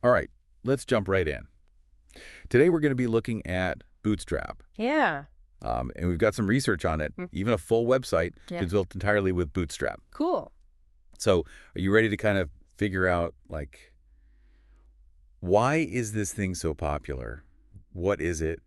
All right, let's jump right in. Today we're going to be looking at Bootstrap. Yeah. And we've got some research on it. Mm. Even a full website Yeah. is built entirely with Bootstrap. Cool. So are you ready to kind of figure out, like, why is this thing so popular? What is it?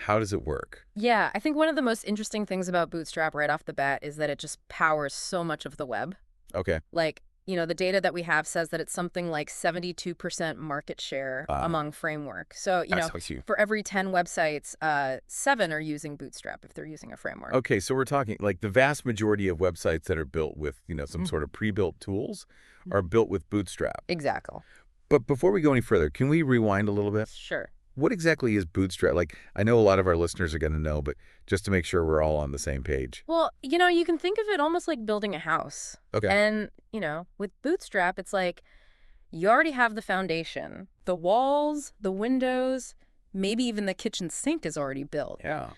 How does it work? Yeah, I think one of the most interesting things about Bootstrap right off the bat is that it just powers so much of the web. Okay. Like, the data that we have says that it's something like 72% market share among frameworks. So, That's what you... for every 10 websites, 7 are using Bootstrap if they're using a framework. Okay, so we're talking, like, the vast majority of websites that are built with, some Mm. sort of pre-built tools are built with Bootstrap. Exactly. But before we go any further, can we rewind a little bit? Sure. What exactly is Bootstrap? Like, I know a lot of our listeners are going to know, but just to make sure we're all on the same page. Well, you can think of it almost like building a house. Okay. And, with Bootstrap, it's like you already have the foundation. The walls, the windows, maybe even the kitchen sink is already built. Yeah.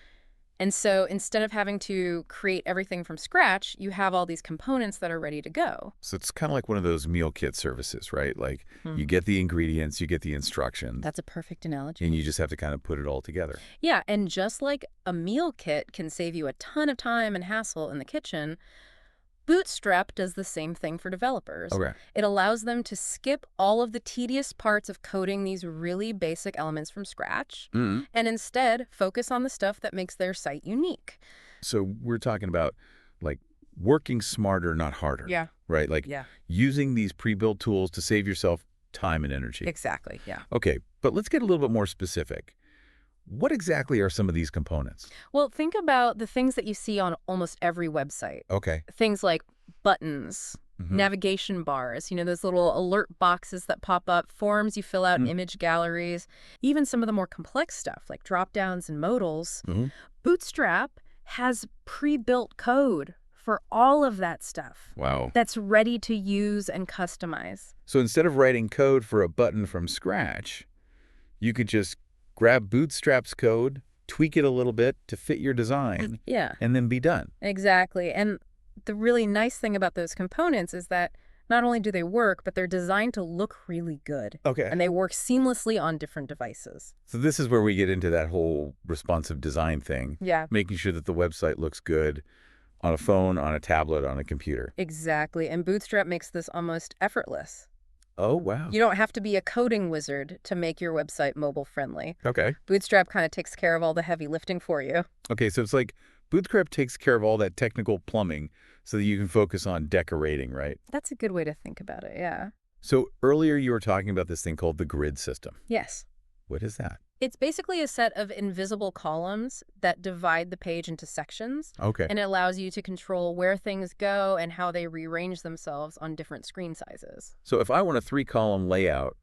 And so instead of having to create everything from scratch, you have all these components that are ready to go. So it's kind of like one of those meal kit services, right? Like, you get the ingredients, you get the instructions, That's a perfect analogy. and you just have to kind of put it all together. Yeah, and just like a meal kit can save you a ton of time and hassle in the kitchen, Bootstrap does the same thing for developers. Okay. It allows them to skip all of the tedious parts of coding these really basic elements from scratch Mm-hmm. and instead focus on the stuff that makes their site unique. So we're talking about, like, working smarter, not harder. Yeah. Right? Like, Yeah. using these pre-built tools to save yourself time and energy. Exactly. Yeah. Okay, but let's get a little bit more specific. What exactly are some of these components? Well, think about the things that you see on almost every website. Okay. Things like buttons, Mhm. navigation bars, those little alert boxes that pop up, forms you fill out, image galleries, even some of the more complex stuff like drop-downs and modals. Mhm. Bootstrap has pre-built code for all of that stuff Wow. that's ready to use and customize. So instead of writing code for a button from scratch, you could just grab Bootstrap's code, tweak it a little bit to fit your design, Yeah, and then be done. exactly. And the really nice thing about those components is that not only do they work, but they're designed to look really good. Okay. And they work seamlessly on different devices. So this is where we get into that whole responsive design thing, Yeah, making sure that the website looks good on a phone, on a tablet, on a computer. exactly. And Bootstrap makes this almost effortless. Oh, wow. You don't have to be a coding wizard to make your website mobile friendly. Okay. Bootstrap kind of takes care of all the heavy lifting for you. Okay, so it's like Bootstrap takes care of all that technical plumbing so that you can focus on decorating, right? That's a good way to think about it, yeah. So earlier you were talking about this thing called the grid system. Yes. What is that? It's basically a set of invisible columns that divide the page into sections, Okay. and it allows you to control where things go and how they rearrange themselves on different screen sizes. So if I want a 3-column layout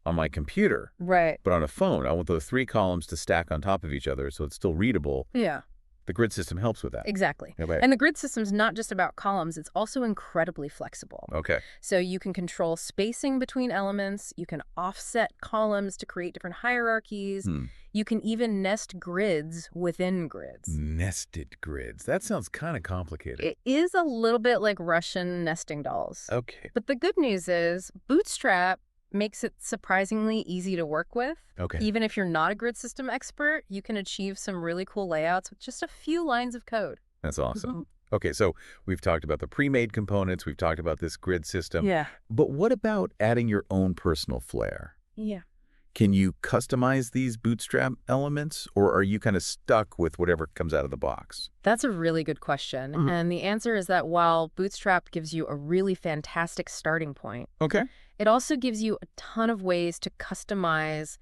on my computer, Right. but on a phone, I want those 3 columns to stack on top of each other so it's still readable, Yeah, the grid system helps with that. exactly. Okay. And the grid system's not just about columns, it's also incredibly flexible. Okay. So you can control spacing between elements, you can offset columns to create different hierarchies, you can even nest grids within grids. Nested grids. That sounds kind of complicated. It is a little bit like Russian nesting dolls. Okay. But the good news is Bootstrap makes it surprisingly easy to work with. Okay. Even if you're not a grid system expert, you can achieve some really cool layouts with just a few lines of code. That's awesome. Okay, so we've talked about the pre-made components, we've talked about this grid system. Yeah. But what about adding your own personal flair? Yeah. Can you customize these Bootstrap elements, or are you kind of stuck with whatever comes out of the box? That's a really good question. And the answer is that while Bootstrap gives you a really fantastic starting point, Okay. it also gives you a ton of ways to customize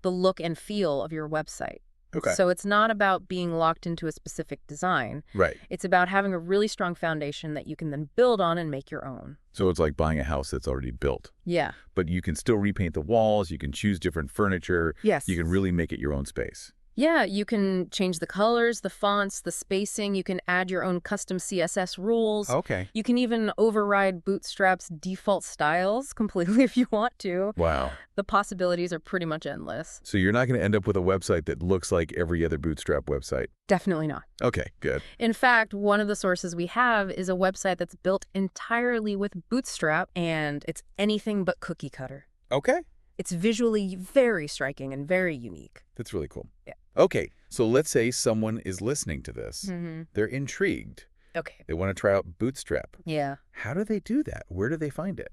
the look and feel of your website. Okay. So it's not about being locked into a specific design. Right. It's about having a really strong foundation that you can then build on and make your own. So it's like buying a house that's already built. Yeah. But you can still repaint the walls, you can choose different furniture. Yes. You can really make it your own space. Yeah, you can change the colors, the fonts, the spacing. You can add your own custom CSS rules. Okay. You can even override Bootstrap's default styles completely if you want to. Wow. The possibilities are pretty much endless. So you're not going to end up with a website that looks like every other Bootstrap website. Definitely not. Okay, good. In fact, one of the sources we have is a website that's built entirely with Bootstrap, and it's anything but cookie cutter. Okay. It's visually very striking and very unique. That's really cool. Yeah. Okay, so let's say someone is listening to this. Mm-hmm. They're intrigued. Okay. They want to try out Bootstrap. Yeah. How do they do that? Where do they find it?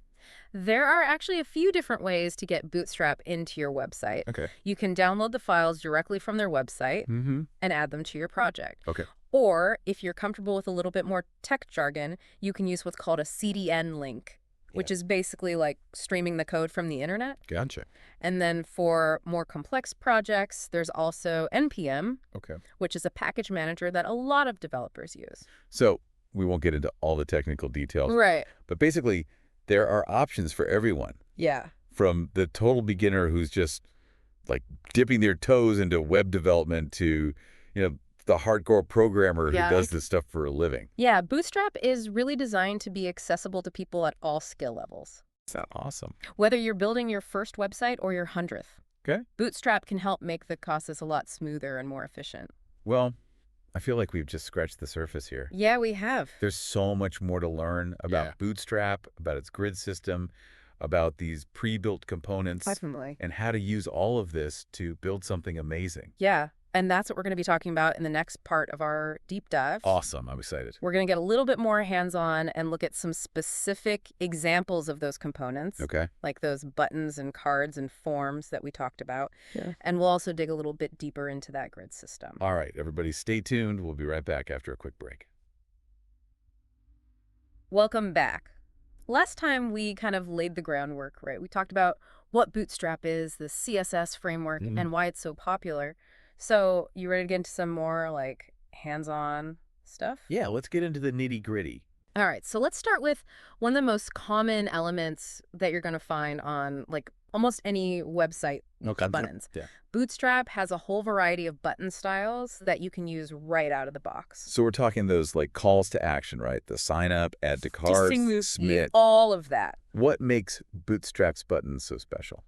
There are actually a few different ways to get Bootstrap into your website. Okay. You can download the files directly from their website Mm-hmm. and add them to your project. Okay. Or if you're comfortable with a little bit more tech jargon, you can use what's called a CDN link, which is basically like streaming the code from the internet. Gotcha. And then for more complex projects, there's also NPM, Okay. which is a package manager that a lot of developers use. So we won't get into all the technical details, Right. but basically there are options for everyone, Yeah. from the total beginner who's just like dipping their toes into web development to, the hardcore programmer who does this stuff for a living. Yeah, Bootstrap is really designed to be accessible to people at all skill levels. That's awesome. Whether you're building your first website or your 100th, Okay. Bootstrap can help make the process a lot smoother and more efficient. Well, I feel like we've just scratched the surface here. Yeah, we have. There's so much more to learn about Yeah. Bootstrap, about its grid system, about these pre-built components, Definitely. and how to use all of this to build something amazing. Yeah, and that's what we're going to be talking about in the next part of our deep dive. Awesome. I'm excited. We're going to get a little bit more hands-on and look at some specific examples of those components, Okay. like those buttons and cards and forms that we talked about. Yeah. And we'll also dig a little bit deeper into that grid system. All right, everybody stay tuned. We'll be right back after a quick break. Welcome back. Last time we kind of laid the groundwork, right? We talked about what Bootstrap is, the CSS framework, Mhm. and why it's so popular. So you ready to get into some more like hands-on stuff? Yeah, let's get into the nitty-gritty. All right, so let's start with one of the most common elements that you're going to find on like almost any website buttons. Yeah. Bootstrap has a whole variety of button styles that you can use right out of the box. So we're talking those like calls to action, right? The sign up, add to cart, submit. All of that. What makes Bootstrap's buttons so special?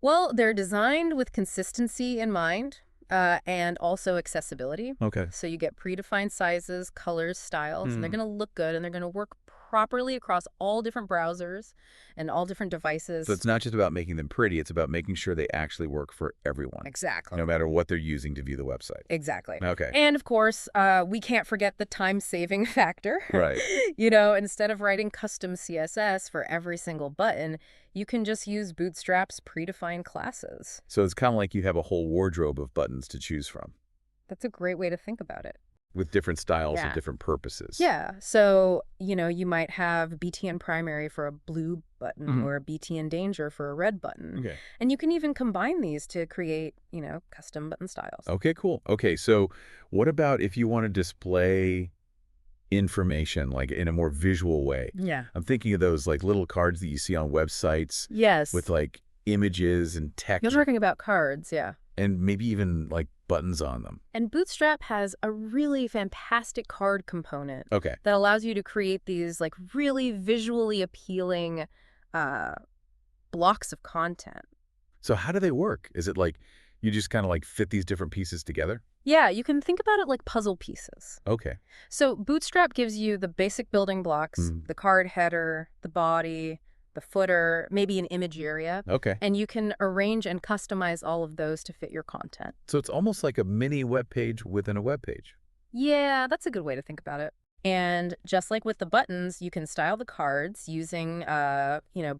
Well, they're designed with consistency in mind and also accessibility. Okay. So you get predefined sizes, colors, styles, and they're Mhm. going to look good and they're going to work properly across all different browsers and all different devices. So it's not just about making them pretty, it's about making sure they actually work for everyone, Exactly. no matter what they're using to view the website. Exactly. Okay. And of course, we can't forget the time-saving factor. Right. Instead of writing custom CSS for every single button, you can just use Bootstrap's predefined classes. So it's kind of like you have a whole wardrobe of buttons to choose from That's a great way to think about it. with different styles and Yeah. different purposes. Yeah. So, you might have BTN primary for a blue button Mhm. or a BTN danger for a red button. Okay. And you can even combine these to create, custom button styles. Okay, cool. Okay, so what about if you want to display information like in a more visual way? Yeah. I'm thinking of those like little cards that you see on websites Yes. with like images and text You're talking about cards, yeah. and maybe even like buttons on them. And Bootstrap has a really fantastic card component Okay. that allows you to create these like really visually appealing blocks of content. So how do they work? Is it like you just kind of like fit these different pieces together? Yeah, you can think about it like puzzle pieces. Okay. So Bootstrap gives you the basic building blocks, Mhm. the card header, the body, the footer, maybe an image area, Okay. and you can arrange and customize all of those to fit your content. So it's almost like a mini web page within a web page. Yeah, that's a good way to think about it. And just like with the buttons, you can style the cards using,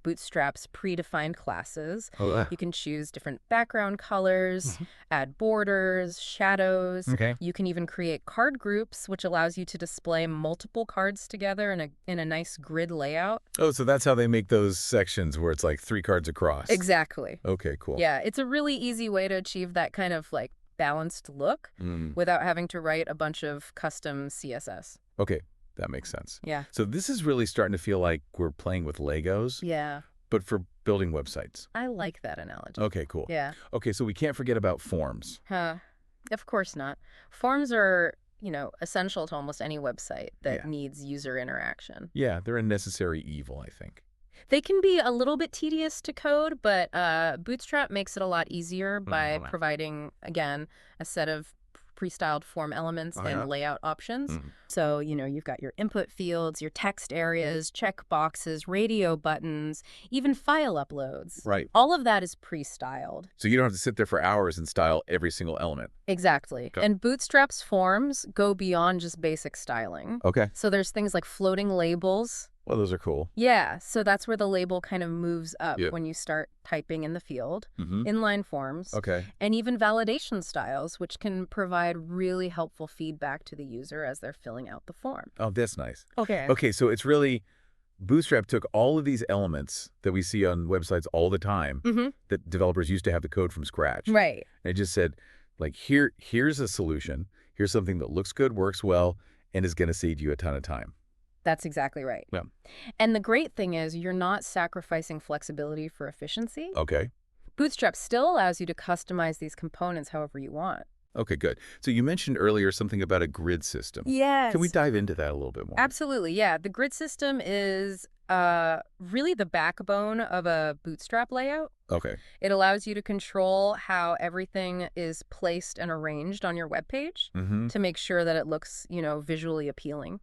Bootstrap's predefined classes. Oh, You can choose different background colors, add borders, shadows. okay. You can even create card groups, which allows you to display multiple cards together in a nice grid layout. Oh, so that's how they make those sections where it's like 3 cards across. Exactly. Okay, cool. Yeah, it's a really easy way to achieve that kind of like balanced look Mm. without having to write a bunch of custom CSS. Okay, that makes sense. Yeah. So this is really starting to feel like we're playing with Legos, Yeah, but for building websites. I like that analogy. Okay, cool. Yeah. Okay, so we can't forget about forms. Huh. Of course not. Forms are, essential to almost any website that Yeah. needs user interaction. Yeah, they're a necessary evil, I think. They can be a little bit tedious to code, but Bootstrap makes it a lot easier by Mhm. providing, again, a set of pre-styled form elements Oh, and yeah? layout options. Mhm. So, you've got your input fields, your text areas, check boxes, radio buttons, even file uploads. Right. All of that is pre-styled. So you don't have to sit there for hours and style every single element. Exactly. Okay. And Bootstrap's forms go beyond just basic styling. Okay. So there's things like floating labels. Well, those are cool. Yeah, so that's where the label kind of moves up Yeah. when you start typing in the field, Mm-hmm. inline forms, Okay. and even validation styles, which can provide really helpful feedback to the user as they're filling out the form. Oh, that's nice. Okay. Okay, so it's really Bootstrap took all of these elements that we see on websites all the time Mm-hmm. that developers used to have the code from scratch. Right. And it just said, like, here's a solution. Here's something that looks good, works well, and is going to save you a ton of time. That's exactly right. Yeah. And the great thing is you're not sacrificing flexibility for efficiency. Okay. Bootstrap still allows you to customize these components however you want. Okay, good. So you mentioned earlier something about a grid system. Yes. Can we dive into that a little bit more? Absolutely, yeah. The grid system is really the backbone of a Bootstrap layout. Okay. It allows you to control how everything is placed and arranged on your web page Mm-hmm. to make sure that it looks, visually appealing.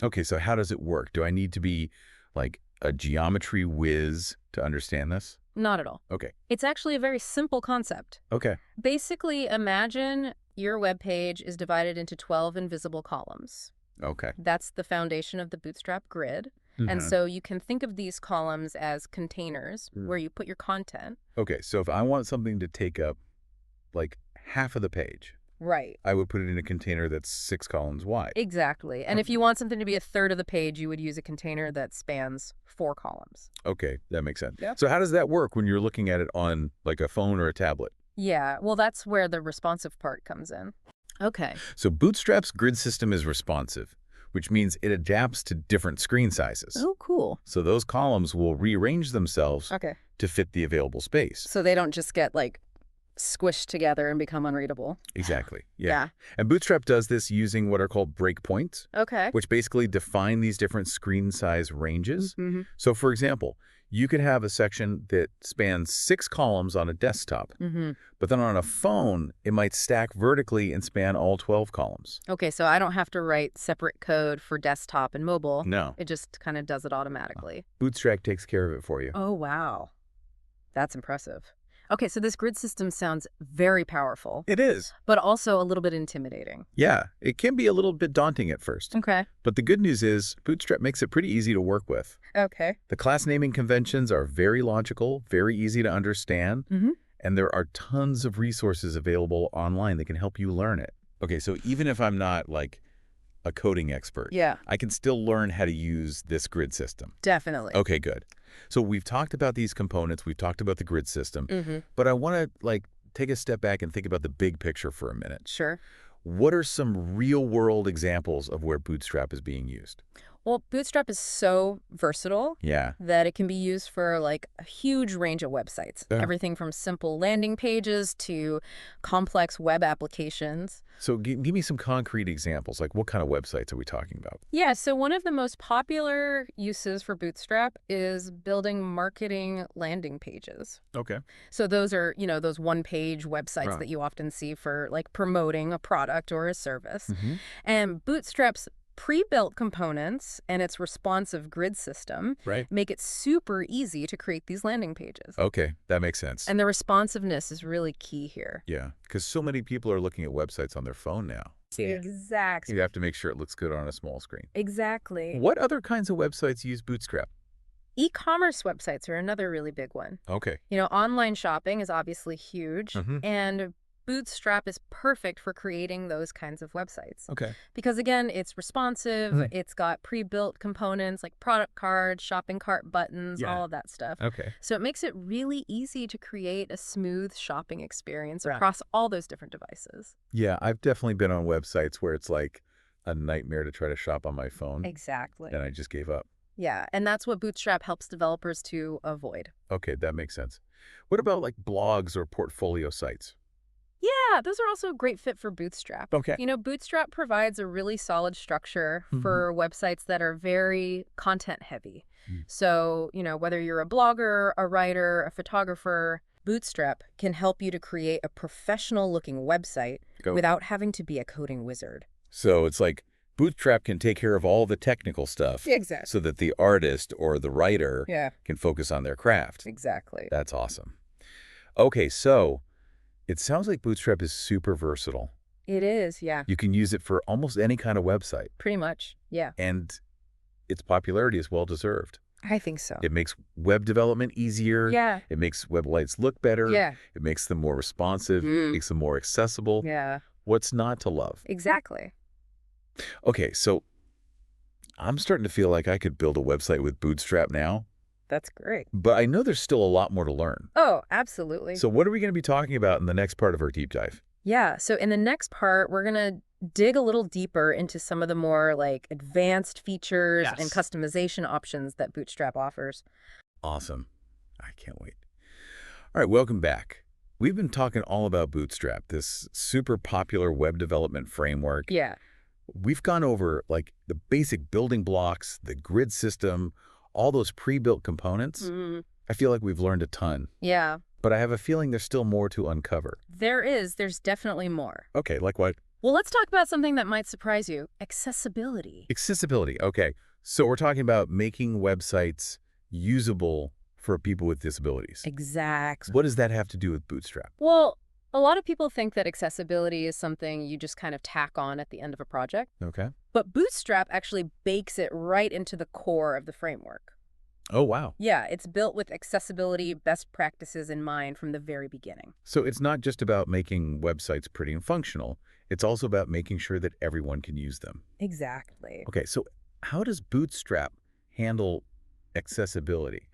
Okay, so how does it work? Do I need to be like a geometry whiz to understand this? Not at all. Okay. It's actually a very simple concept. Okay. Basically, imagine your web page is divided into 12 invisible columns. Okay. That's the foundation of the Bootstrap grid. And Mhm. so you can think of these columns as containers where you put your content. Okay, so if I want something to take up like half of the page, Right. I would put it in a container that's 6 columns wide. Exactly. And if you want something to be a third of the page, you would use a container that spans 4 columns. Okay, that makes sense. Yep. So how does that work when you're looking at it on like a phone or a tablet? Yeah, well, that's where the responsive part comes in. Okay. So Bootstrap's grid system is responsive, which means it adapts to different screen sizes. Oh, cool. So those columns will rearrange themselves Okay. to fit the available space. So they don't just get, squished together and become unreadable. Exactly. Yeah. And Bootstrap does this using what are called breakpoints, Okay. which basically define these different screen size ranges. Mm-hmm. So for example, you could have a section that spans 6 columns on a desktop, Mm-hmm. but then on a phone, it might stack vertically and span all 12 columns. Okay, so I don't have to write separate code for desktop and mobile. No. It just kind of does it automatically. Bootstrap takes care of it for you. Oh, wow. That's impressive. Okay, so this grid system sounds very powerful, It is. but also a little bit intimidating. Yeah, it can be a little bit daunting at first. Okay. But the good news is Bootstrap makes it pretty easy to work with. Okay. The class naming conventions are very logical, very easy to understand, Mm-hmm. and there are tons of resources available online that can help you learn it. Okay, so even if I'm not like a coding expert, Yeah, I can still learn how to use this grid system. definitely. Okay, good. So we've talked about these components, we've talked about the grid system, Mm-hmm. but I want to take a step back and think about the big picture for a minute. Sure. What are some real-world examples of where Bootstrap is being used? Well, Bootstrap is so versatile Yeah. that it can be used for a huge range of websites. Yeah. Everything from simple landing pages to complex web applications. So give me some concrete examples. Like what kind of websites are we talking about? Yeah, so one of the most popular uses for Bootstrap is building marketing landing pages. Okay. So those are, those one-page websites Right. that you often see for promoting a product or a service. Mm-hmm. And Bootstrap's pre-built components and its responsive grid system Right. make it super easy to create these landing pages. Okay, that makes sense. And the responsiveness is really key here. Yeah, because so many people are looking at websites on their phone now. Exactly. You have to make sure it looks good on a small screen. Exactly. What other kinds of websites use Bootstrap? E-commerce websites are another really big one. Okay. Online shopping is obviously huge, Mhm. and Bootstrap is perfect for creating those kinds of websites. Okay. Because again, it's responsive, Mhm. it's got pre-built components like product cards, shopping cart buttons, Yeah. all of that stuff. Okay. So it makes it really easy to create a smooth shopping experience Right. across all those different devices. Yeah, I've definitely been on websites where it's like a nightmare to try to shop on my phone, Exactly. and I just gave up. Yeah, and that's what Bootstrap helps developers to avoid. Okay, that makes sense. What about like blogs or portfolio sites? Yeah, those are also a great fit for Bootstrap. Okay. Bootstrap provides a really solid structure Mhm. for websites that are very content heavy. Mm. So, whether you're a blogger, a writer, a photographer, Bootstrap can help you to create a professional-looking website Go. without having to be a coding wizard. So it's like Bootstrap can take care of all the technical stuff Exactly. so that the artist or the writer Yeah, can focus on their craft. exactly. That's awesome. Okay, so it sounds like Bootstrap is super versatile. It is, yeah, You can use it for almost any kind of website, pretty much. Yeah, and its popularity is well-deserved. I think so. It makes web development easier. Yeah, It makes websites look better. yeah, It makes them more responsive. Mm. Makes them more accessible. yeah, What's not to love? exactly. Okay, so I'm starting to feel like I could build a website with Bootstrap now, That's great. but I know there's still a lot more to learn. Oh, absolutely. So what are we going to be talking about in the next part of our deep dive? Yeah, so in the next part, we're going to dig a little deeper into some of the more advanced features and Yes. customization options that Bootstrap offers. Awesome. I can't wait. All right, welcome back. We've been talking all about Bootstrap, this super popular web development framework. Yeah. We've gone over the basic building blocks, the grid system, all those pre-built components. Mm, I feel like we've learned a ton, yeah, but I have a feeling there's still more to uncover. there's definitely more. Okay, like what? Well, let's talk about something that might surprise you. Accessibility. Accessibility. Okay, so we're talking about making websites usable for people with disabilities. Exactly. What does that have to do with Bootstrap? Well, a lot of people think that accessibility is something you just kind of tack on at the end of a project. Okay. But Bootstrap actually bakes it right into the core of the framework. Oh, wow. Yeah, it's built with accessibility best practices in mind from the very beginning. So it's not just about making websites pretty and functional. It's also about making sure that everyone can use them. Exactly. Okay, so how does Bootstrap handle accessibility?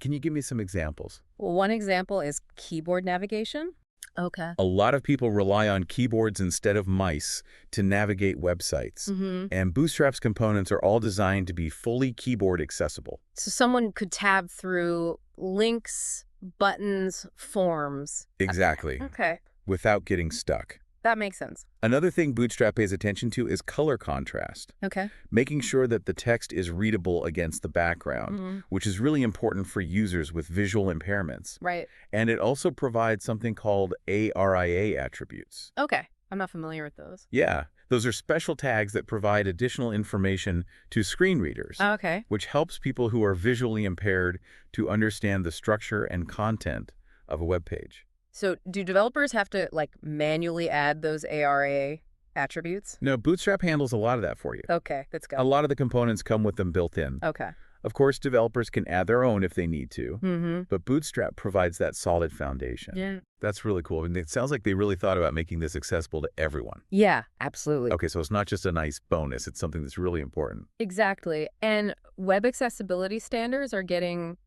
Can you give me some examples? Well, one example is keyboard navigation. Okay. A lot of people rely on keyboards instead of mice to navigate websites. Mm-hmm. And Bootstrap's components are all designed to be fully keyboard accessible. So someone could tab through links, buttons, forms. Exactly. Okay. Without getting stuck. That makes sense. Another thing Bootstrap pays attention to is color contrast, Okay. making sure that the text is readable against the background, Mm-hmm. which is really important for users with visual impairments. Right. And it also provides something called ARIA attributes. Okay. I'm not familiar with those. Yeah, those are special tags that provide additional information to screen readers, Okay. which helps people who are visually impaired to understand the structure and content of a web page. So do developers have to manually add those ARA attributes? No, Bootstrap handles a lot of that for you. Okay, that's good. A lot of the components come with them built in. Okay. Of course, developers can add their own if they need to, Mm-hmm. but Bootstrap provides that solid foundation. Yeah. That's really cool. And it sounds like they really thought about making this accessible to everyone. Yeah, absolutely. Okay, so it's not just a nice bonus. It's something that's really important. Exactly. And web accessibility standards are getting,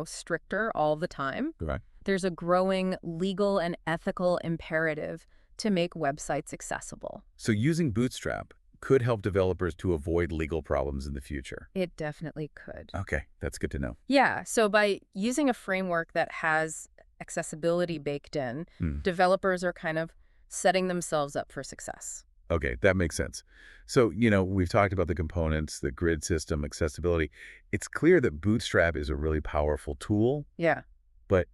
stricter all the time. Right. There's a growing legal and ethical imperative to make websites accessible. So using Bootstrap could help developers to avoid legal problems in the future. It definitely could. Okay, that's good to know. Yeah, so by using a framework that has accessibility baked in, developers are kind of setting themselves up for success. Okay, that makes sense. So, we've talked about the components, the grid system, accessibility. It's clear that Bootstrap is a really powerful tool, Yeah. but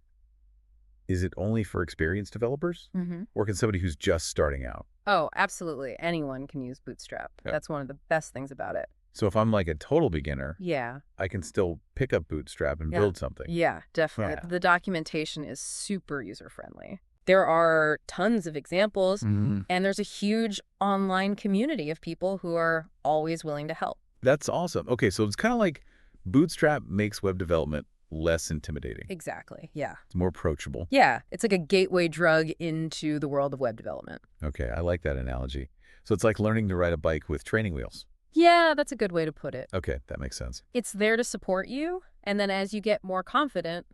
is it only for experienced developers? Mm-hmm. Or can somebody who's just starting out? Oh, absolutely. Anyone can use Bootstrap. Yeah. That's one of the best things about it. So if I'm like a total beginner, Yeah. I can still pick up Bootstrap and Yeah. build something. Yeah, definitely. Yeah. The documentation is super user-friendly. There are tons of examples, and there's a huge online community of people who are always willing to help. That's awesome. Okay, so it's kind of like Bootstrap makes web development less intimidating. Exactly, yeah. It's more approachable. Yeah, it's like a gateway drug into the world of web development. Okay, I like that analogy. So it's like learning to ride a bike with training wheels. Yeah, that's a good way to put it. Okay, that makes sense. It's there to support you, and then as you get more confident,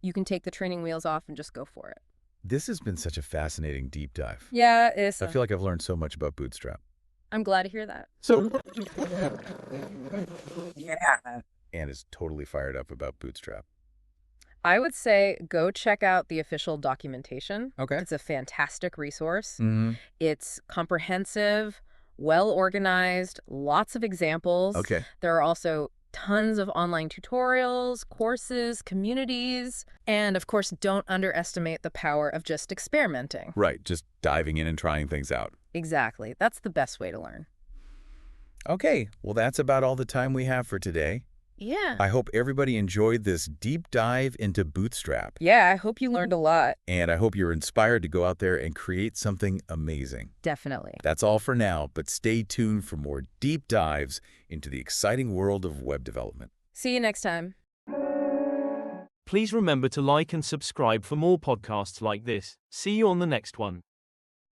you can take the training wheels off and just go for it. This has been such a fascinating deep dive. Yeah, it's I feel like I've learned so much about Bootstrap. I'm glad to hear that. So, Anne is totally fired up about Bootstrap. I would say go check out the official documentation. Okay. It's a fantastic resource. Mm-hmm. It's comprehensive, well organized, lots of examples. Okay. There are also Tons of online tutorials, courses, communities, and of course, don't underestimate the power of just experimenting. Right, just diving in and trying things out. Exactly. That's the best way to learn. Okay, well, that's about all the time we have for today. Yeah. I hope everybody enjoyed this deep dive into Bootstrap, Yeah, I hope you learned a lot. and I hope you're inspired to go out there and create something amazing. Definitely. That's all for now, but stay tuned for more deep dives into the exciting world of web development. See you next time. Please remember to like and subscribe for more podcasts like this. See you on the next one.